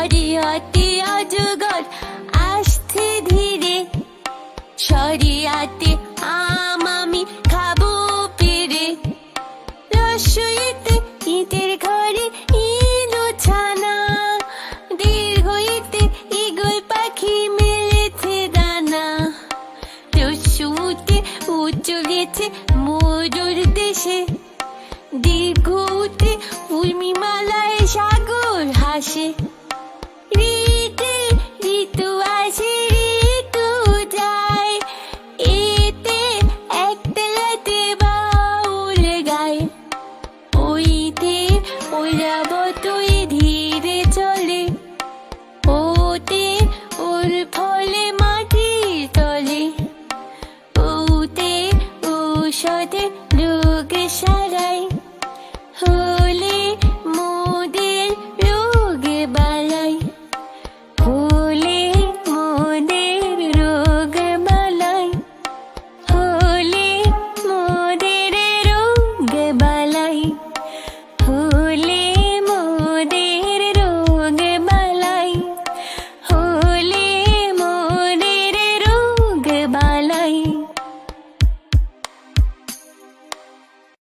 শরিয়তে অজগর আসছে ধীরে, শরিয়াতে আম আমি খাবো পেরে। রসইতে ইটের ঘরে ইলো ছানা, দীর্ঘইতে ঈগল পাখি মেলেছে দানা। রস্যুতে উচলেছে ময়ূর দেশে, দীর্ঘতে উর্মিমালায় সাগর হাসে। ঋতে ঋতু আসে ঋতু যায়, এতে একতলাতে বাউল গায়। ওইতে ঐরাবতই ধীরে চলে, ওতে ওর ফলে মাটির তলে। ওতে ঔষধে রোগ সারে।